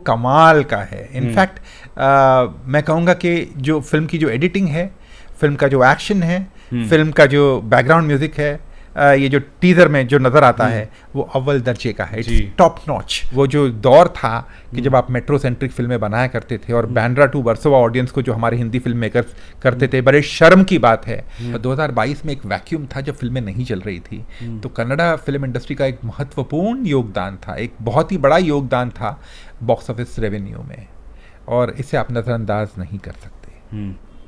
कमाल का है। इनफैक्ट मैं कहूँगा कि जो फिल्म की जो एडिटिंग है, फिल्म का जो एक्शन है, फिल्म का जो बैकग्राउंड म्यूजिक है, ये जो टीजर में जो नजर आता है वो अव्वल दर्जे का है, टॉप नॉच। वो जो दौर था कि जब आप मेट्रो सेंट्रिक फिल्में बनाया करते थे और बैंड्रा टू वर्सोवा ऑडियंस को जो हमारे हिंदी फिल्म मेकर्स करते थे, बड़े शर्म की बात है। 2022 में एक वैक्यूम था जब फिल्में नहीं चल रही थी, तो कन्नड़ा फिल्म इंडस्ट्री का एक महत्वपूर्ण योगदान था, एक बहुत ही बड़ा योगदान था बॉक्स ऑफिस रेवेन्यू में, और इसे आप नजरअंदाज नहीं कर सकते।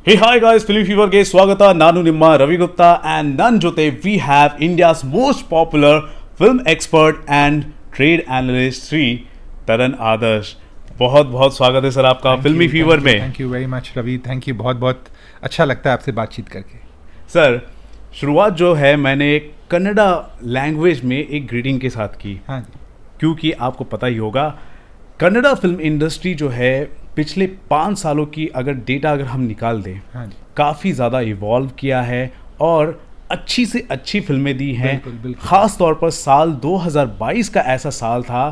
Hey, hi guys, Film Fever ಗೆ ಸ್ವಾಗತ. ನಾನು ನಿಮ್ಮ ರವಿ ಗುಪ್ತಾ and ನನ್ನ ಜೊತೆ we have India's most popular film expert and trade analyst Shri Taran आदर्श. बहुत बहुत स्वागत है सर आपका फिल्मी फीवर में. Thank you very much Ravi, thank you, बहुत बहुत अच्छा लगता है आपसे बातचीत करके. सर, शुरुआत जो है मैंने कन्नड़ा लैंग्वेज में एक ग्रीटिंग के साथ की. हाँ जी. क्योंकि आपको पता ही होगा कन्नड़ा फिल्म इंडस्ट्री जो है पिछले 5 सालों की अगर डेटा अगर हम निकाल दें, हाँ, काफ़ी ज़्यादा इवॉल्व किया है और अच्छी से अच्छी फिल्में दी हैं. ख़ास तौर पर साल 2022 का ऐसा साल था,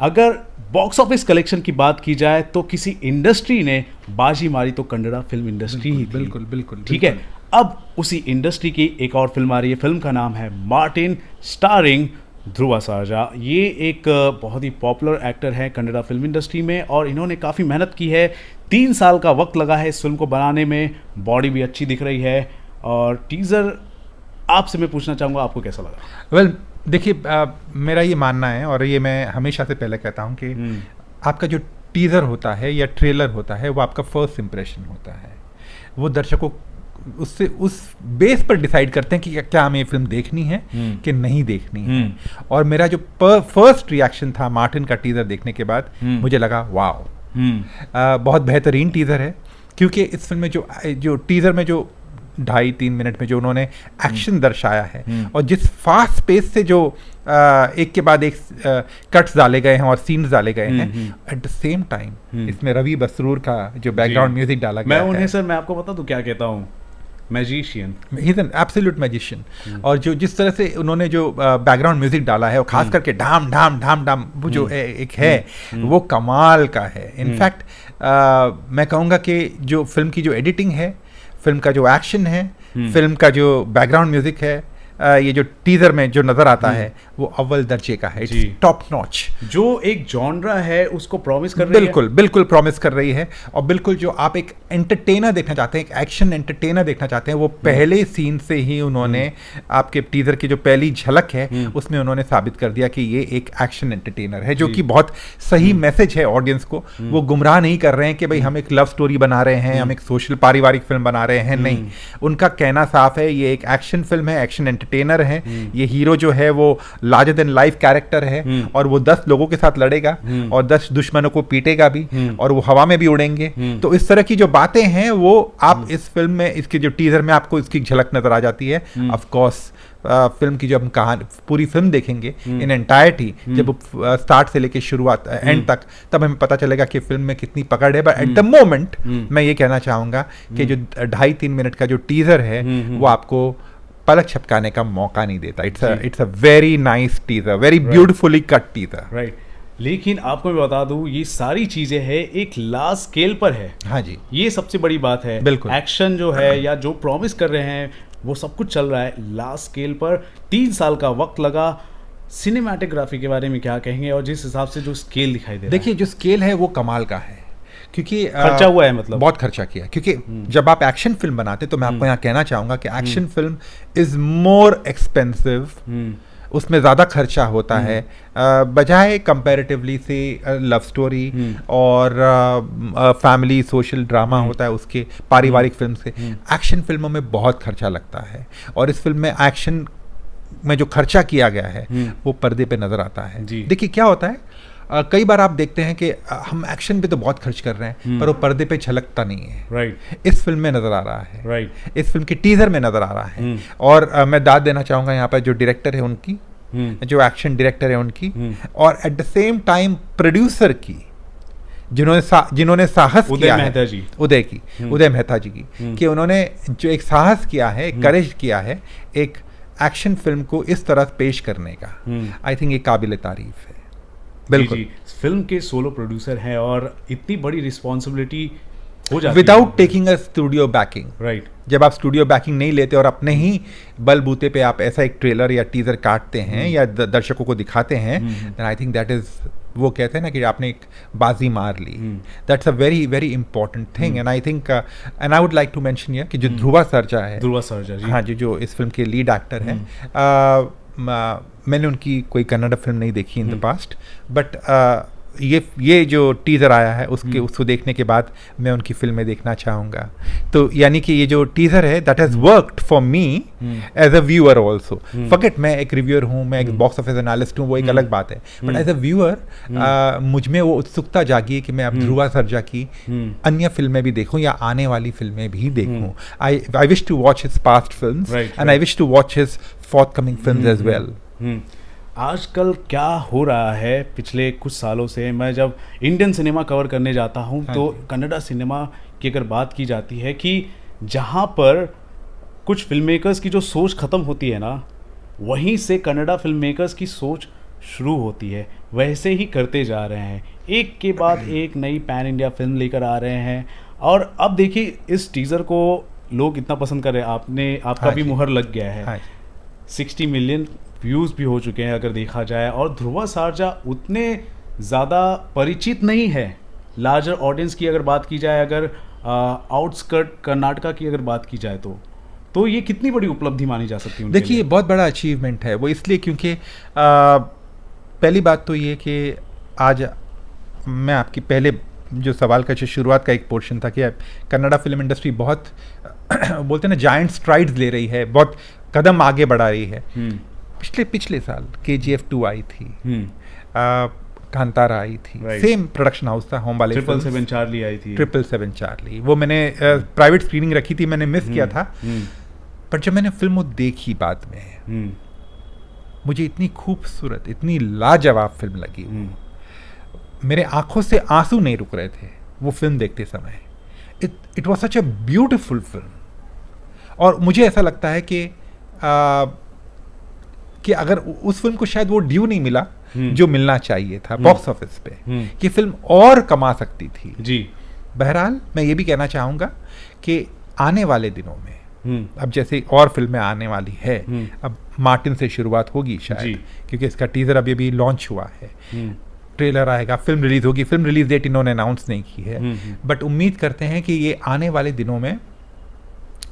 अगर बॉक्स ऑफिस कलेक्शन की बात की जाए तो किसी इंडस्ट्री ने बाजी मारी तो कन्नड़ा फिल्म इंडस्ट्री ही थी. बिल्कुल बिल्कुल. ठीक है, अब उसी इंडस्ट्री की एक और फिल्म आ रही है. फिल्म का नाम है मार्टिन, स्टारिंग ध्रुवा सारजा. ये एक बहुत ही पॉपुलर एक्टर है कन्नड़ा फिल्म इंडस्ट्री में और इन्होंने काफ़ी मेहनत की है. 3 साल का वक्त लगा है इस फिल्म को बनाने में. बॉडी भी अच्छी दिख रही है. और टीज़र आपसे मैं पूछना चाहूँगा, आपको कैसा लगा? वेल, देखिए, मेरा ये मानना है और ये मैं हमेशा से पहले कहता हूँ कि आपका जो टीज़र होता है या ट्रेलर होता है वो आपका फर्स्ट इम्प्रेशन होता है. वो दर्शकों उससे उस बेस पर डिसाइड करते हैं कि क्या हमें ये फिल्म देखनी है कि नहीं देखनी है. और मेरा जो फर्स्ट रिएक्शन था मार्टिन का टीज़र देखने के बाद, मुझे लगा वाओ, बहुत बेहतरीन टीज़र है. क्योंकि इस फिल्म में जो टीज़र में जो 2.5-3 मिनट में जो उन्होंने एक्शन दर्शाया है और जिस फास्ट पेस से जो एक के बाद एक कट्स डाले गए हैं और सीन्स डाले गए हैं, एट द सेम टाइम इसमें रवि बसरूर का जो बैकग्राउंड म्यूजिक डाला गया है. मैं सर मैं आपको बता दूं क्या कहता हूँ, magician, he is an absolute magician. और जो जिस तरह से उन्होंने जो बैकग्राउंड म्यूजिक डाला है और खास करके ढाम ढाम ढाम ढाम वो जो एक है वो कमाल का है. इनफैक्ट मैं कहूँगा कि जो फिल्म की जो एडिटिंग है, फिल्म का जो एक्शन है, फिल्म का जो बैकग्राउंड म्यूजिक है, ये जो टीजर में जो नजर आता है वो अव्वल दर्जे का है, टॉप नॉच. जो एक जॉनरा है उसको प्रॉमिस कर रही है. बिल्कुल बिल्कुल प्रॉमिस कर रही है. और बिल्कुल जो आप एक एंटरटेनर देखना चाहते हैं, एक एक्शन एंटरटेनर देखना चाहते हैं, वो पहले सीन से ही उन्होंने आपके टीजर की जो पहली झलक है उसमें उन्होंने साबित कर दिया कि ये एक एक्शन एंटरटेनर है, जो कि बहुत सही मैसेज है ऑडियंस को. वो गुमराह नहीं कर रहे हैं कि भाई हम एक लव स्टोरी बना रहे हैं, हम एक सोशल पारिवारिक फिल्म बना रहे हैं. नहीं, उनका कहना साफ है, ये एक एक्शन फिल्म है, एक्शन एंटरटेनर है. ये हीरो जो है वो लार्जर देन लाइफ कैरेक्टर है और वो 10 लोगों के साथ लड़ेगा और 10 दुश्मनों को पीटेगा भी और वो हवा में भी उड़ेंगे. तो इस तरह की जो बातें हैं वो आप इस फिल्म में, इसके जो टीजर में आपको इसकी झलक नजर आ जाती है. ऑफ कोर्स फिल्म की जब हम कहानी पूरी फिल्म देखेंगे इन एंटायरिटी, जब स्टार्ट से लेके शुरुआत एंड तक, तब हमें पता चलेगा कि फिल्म में कितनी पकड़ है. बट एट द मोमेंट मैं ये कहना चाहूंगा कि जो 2.5-3 मिनट का जो टीजर है वो आपको पलक छपकाने का मौका नहीं देता. It's a very nice teaser, very beautifully cut teaser. Right. लेकिन आपको मैं बता दूं, ये सारी चीजें हैं एक लार्ज स्केल पर है. हाँ जी, ये सबसे बड़ी बात है. बिल्कुल. एक्शन जो है या जो प्रॉमिस कर रहे हैं वो सब कुछ चल रहा है लार्ज स्केल पर. 3 साल का वक्त लगा. सिनेमैटोग्राफी के बारे में क्या कहेंगे और जिस हिसाब से जो स्केल दिखाई दे रहा है? देखिए, जो स्केल है वो कमाल का है, क्योंकि खर्चा हुआ है, मतलब बहुत खर्चा किया. क्योंकि जब आप एक्शन फिल्म बनाते तो मैं आपको यहाँ कहना चाहूंगा कि action film is more expensive. उसमें ज़्यादा खर्चा होता है बजाय कंपैरेटिवली से लव स्टोरी और फैमिली सोशल ड्रामा होता है उसके पारिवारिक फिल्म से. एक्शन फिल्मों में बहुत खर्चा लगता है और इस फिल्म में एक्शन में जो खर्चा किया गया है वो पर्दे पे नज़र आता है. देखिए क्या होता है, कई बार आप देखते हैं कि हम एक्शन पे तो बहुत खर्च कर रहे हैं पर वो पर्दे पे झलकता नहीं है. राइट. इस फिल्म में नज़र आ रहा है. राइट. इस फिल्म के टीजर में नज़र आ रहा है. और मैं दाद देना चाहूँगा यहाँ पर जो डायरेक्टर है उनकी, जो एक्शन डायरेक्टर है उनकी, और at the same time producer की, जिन्होंने साहस किया है, उदय मेहता जी की, कि उन्होंने जो एक साहस किया है, एक करेज किया है एक एक्शन फिल्म को इस तरह पेश करने का. आई थिंक ये काबिल तारीफ है. बिल्कुल। जी, फिल्म के सोलो प्रोड्यूसर हैं और इतनी बड़ी रिस्पॉन्सिबिलिटी हो जाती without taking a studio banking. Right. जब आप स्टूडियो बैकिंग नहीं लेते और अपने ही बलबूते पे आप ऐसा एक ट्रेलर या टीजर काटते हैं या दर्शकों को दिखाते हैं, then I think that is, वो कहते हैं ना कि आपने एक बाजी मार ली। That's a very very important thing and I think and I would like to mention here कि जो ध्रुवा सर्जा है, ध्रुवा सर्जा जी, हाँ जी, जो इस फिल्म के लीड एक्टर हैं, मैंने उनकी कोई कन्नड़ फिल्म नहीं देखी इन द पास्ट, बट ये जो टीज़र आया है उसको देखने के बाद मैं उनकी फिल्में देखना चाहूँगा। तो यानी कि ये जो टीज़र है that has worked for me as a viewer also. Forget मैं एक रिव्यूअर हूँ, मैं एक बॉक्स ऑफिस एनालिस्ट हूँ, वो एक अलग बात है, बट एज अ व्यूअर मुझ में वो उत्सुकता जागी है कि मैं अब ध्रुवा सर्जा की अन्य फिल्में भी देखूँ या आने वाली फिल्में भी देखूँ। I wish to watch his past films and I wish to watch his forthcoming films as well. आजकल क्या हो रहा है पिछले कुछ सालों से, मैं जब इंडियन सिनेमा कवर करने जाता हूँ तो कन्नड़ा सिनेमा की अगर बात की जाती है कि जहाँ पर कुछ फिल्म मेकर्स की जो सोच ख़त्म होती है ना, वहीं से कन्नड़ा फिल्म मेकर्स की सोच शुरू होती है। वैसे ही करते जा रहे हैं, एक के बाद एक नई पैन इंडिया फिल्म लेकर आ रहे हैं। और अब देखिए इस टीज़र को लोग इतना पसंद कर रहे हैं, आपका भी मुहर लग गया है, 60 मिलियन व्यूज़ भी हो चुके हैं अगर देखा जाए। और ध्रुवा सर्जा उतने ज़्यादा परिचित नहीं है लार्जर ऑडियंस की अगर बात की जाए, अगर आउटस्कर्ट कर्नाटका की अगर बात की जाए तो ये कितनी बड़ी उपलब्धि मानी जा सकती है? देखिए बहुत बड़ा अचीवमेंट है वो, इसलिए क्योंकि पहली बात तो ये कि आज मैं आपकी पहले जो सवाल का शुरुआत का एक पोर्शन था कि कन्नड़ा फिल्म इंडस्ट्री बहुत बोलते हैं ना जायंट स्ट्राइड्स ले रही है, बहुत कदम आगे बढ़ा रही है। पिछले साल KGF 2 आई थी, कांतारा आई थी, सेम प्रोडक्शन हाउस था, होम वाले 777 चार्ली आई थी, 777 चार्ली, वो मैंने प्राइवेट स्क्रीनिंग रखी थी, मैंने मिस किया था। पर जब मैंने फिल्म देखी बाद में, मुझे इतनी खूबसूरत, इतनी लाजवाब फिल्म लगी, मेरे आंखों से आंसू नहीं रुक रहे थे वो फिल्म देखते समय। It was such a beautiful film. और मुझे ऐसा लगता है कि अगर उस फिल्म को शायद वो ड्यू नहीं मिला जो मिलना चाहिए था बॉक्स ऑफिस पे, कि फिल्म और कमा सकती थी जी। बहरहाल मैं ये भी कहना चाहूँगा कि आने वाले दिनों में अब जैसे और फिल्में आने वाली है, अब मार्टिन से शुरुआत होगी शायद, क्योंकि इसका टीजर अभी लॉन्च हुआ है, ट्रेलर आएगा, फिल्म रिलीज होगी। फिल्म रिलीज डेट इन्होंने अनाउंस नहीं की है, बट उम्मीद करते हैं कि ये आने वाले दिनों में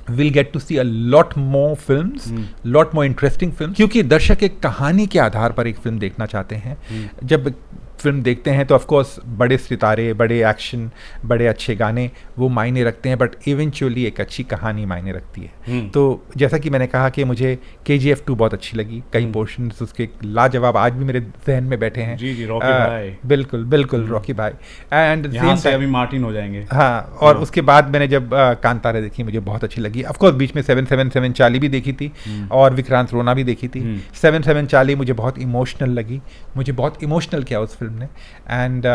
we'll get to see a lot more films, lot more interesting films, क्योंकि दर्शक एक कहानी के आधार पर एक फिल्म देखना चाहते हैं। जब फिल्म देखते हैं तो ऑफ कोर्स बड़े सितारे, बड़े एक्शन, बड़े अच्छे गाने वो मायने रखते हैं, बट इवेंचुअली एक अच्छी कहानी मायने रखती है। तो जैसा कि मैंने कहा कि मुझे KGF 2 बहुत अच्छी लगी, कई पोर्शंस उसके लाजवाब आज भी मेरे जहन में बैठे हैं। जी रॉकी भाई, बिल्कुल रॉकी भाई, एंड यहाँ से अभी मार्टिन हो जाएंगे। हाँ, और उसके बाद मैंने जब कांतारा देखी मुझे बहुत अच्छी लगी। ऑफ कोर्स बीच में 777 चार्ली भी देखी थी और विक्रांत रोना भी देखी थी। 777 चार्ली मुझे बहुत इमोशनल लगी, मुझे बहुत इमोशनल किया उस फिल्म ने। एंड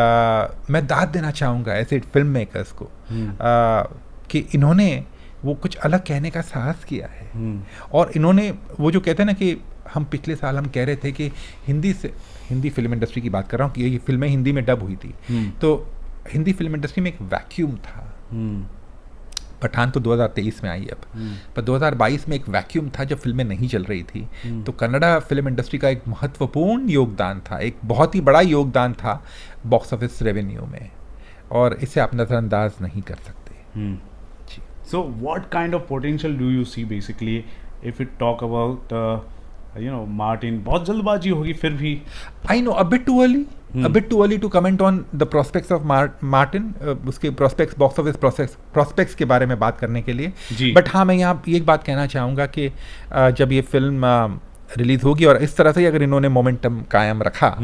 मैं दाद देना चाहूँगा ऐसे फिल्म मेकर्स को कि इन्होंने वो कुछ अलग कहने का साहस किया है। और इन्होंने वो जो कहते हैं ना कि हम पिछले साल हम कह रहे थे कि हिंदी फिल्म इंडस्ट्री की बात कर रहा हूँ कि ये फिल्में हिंदी में डब हुई थी, तो हिंदी फिल्म इंडस्ट्री में एक वैक्यूम था। पठान तो 2023 में आई अब, पर 2022 में एक वैक्यूम था जब फिल्में नहीं चल रही थी। तो कन्नड़ा फिल्म इंडस्ट्री का एक महत्वपूर्ण योगदान था, एक बहुत ही बड़ा योगदान था बॉक्स ऑफिस रेवेन्यू में, और इसे आप नज़रअंदाज नहीं कर सकते। So what kind of potential do you see basically if you talk about Martin? बहुत जल्दबाजी होगी फिर भी। I know a bit too early to comment on the prospects of Martin, उसके prospects, box office prospects के बारे में बात करने के लिए। बट हाँ, मैं यहाँ एक बात कहना चाहूँगा कि जब ये फिल्म रिलीज होगी और इस तरह से अगर इन्होंने मोमेंटम कायम रखा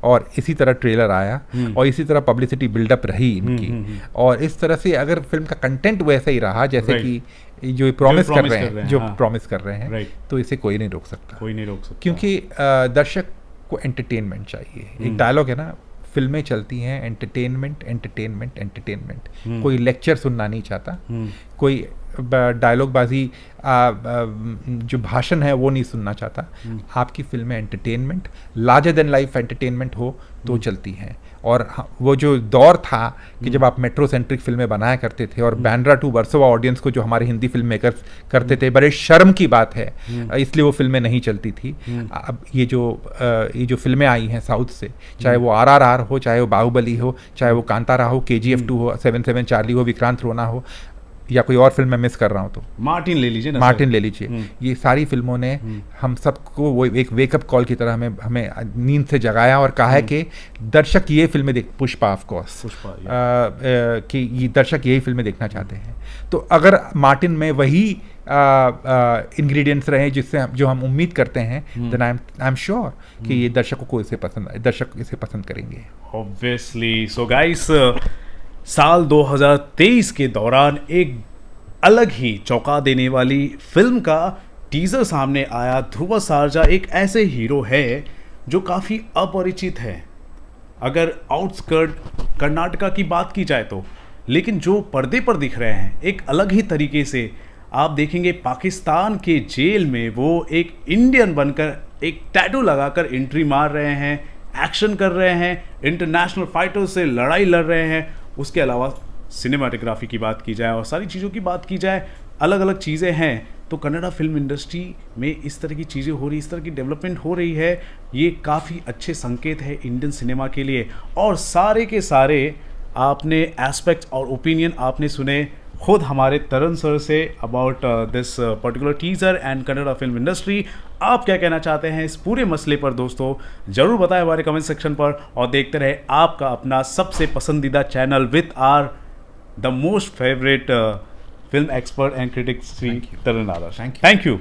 और इसी तरह ट्रेलर आया और इसी तरह पब्लिसिटी बिल्डअप रही इनकी, और इस तरह से अगर फिल्म का कंटेंट वैसा ही रहा जैसे कि जो प्रॉमिस कर रहे हैं, तो इसे कोई नहीं रोक सकता, क्योंकि दर्शक को एंटरटेनमेंट चाहिए। एक डायलॉग है ना, फिल्में चलती हैं एंटरटेनमेंट एंटरटेनमेंट एंटरटेनमेंट। कोई लेक्चर सुनना नहीं चाहता, कोई डायलॉग बाजी जो भाषण है वो नहीं सुनना चाहता। आपकी फिल्में entertainment, larger than life entertainment हो तो चलती हैं। और वो जो दौर था कि जब आप मेट्रो सेंट्रिक फिल्में बनाया करते थे और बैंड्रा टू वर्सोवा ऑडियंस को जो हमारे हिंदी फिल्म मेकर्स करते थे, बड़े शर्म की बात है, इसलिए वो फिल्में नहीं चलती थी। अब ये जो फिल्में आई हैं साउथ से, चाहे वो RRR हो, चाहे वो बाहुबली हो, चाहे वो कांतारा हो, KGF 2 हो, 7/7 चार्ली हो, विक्रांत रोना हो, या कोई और फिल्म मैं मिस कर रहा हूँ तो मार्टिन ले लीजिए ना, मार्टिन ले लीजिए। ये सारी फिल्मों ने हम सबको वो एक वेकअप कॉल की तरह हमें नींद से जगाया और कहा है कि दर्शक ये फिल्में देख, पुष्पा ऑफ कोर्स, कि ये दर्शक यही फिल्में देखना चाहते हैं। तो अगर मार्टिन में वही इंग्रेडिएंट्स रहे जिससे जो हम उम्मीद करते हैं, देन आई एम श्योर कि ये दर्शकों को दर्शक इसे पसंद करेंगे ऑब्वियसली। सो गाइस, साल 2023 के दौरान एक अलग ही चौंका देने वाली फिल्म का टीजर सामने आया। ध्रुव सारजा एक ऐसे हीरो है जो काफ़ी अपरिचित है अगर आउटस्कर्ट कर्नाटका की बात की जाए तो, लेकिन जो पर्दे पर दिख रहे हैं एक अलग ही तरीके से। आप देखेंगे पाकिस्तान के जेल में वो एक इंडियन बनकर एक टैटू लगाकर एंट्री मार रहे हैं, एक्शन कर रहे हैं, इंटरनेशनल फाइटर्स से लड़ाई लड़ रहे हैं। उसके अलावा सिनेमाटोग्राफी की बात की जाए और सारी चीज़ों की बात की जाए, अलग अलग चीज़ें हैं। तो कन्नड़ा फिल्म इंडस्ट्री में इस तरह की चीज़ें हो रही, इस तरह की डेवलपमेंट हो रही है, ये काफ़ी अच्छे संकेत है इंडियन सिनेमा के लिए। और सारे के सारे आपने एस्पेक्ट्स और ओपिनियन आपने सुने खुद हमारे तरन सर से about this particular teaser and Kannada film industry. आप क्या कहना चाहते हैं इस पूरे मसले पर दोस्तों, ज़रूर बताएं हमारे कमेंट सेक्शन पर। और देखते रहे आपका अपना सबसे पसंदीदा channel with are the most favourite film expert and critic Shri Taran Adarsh. Thank you.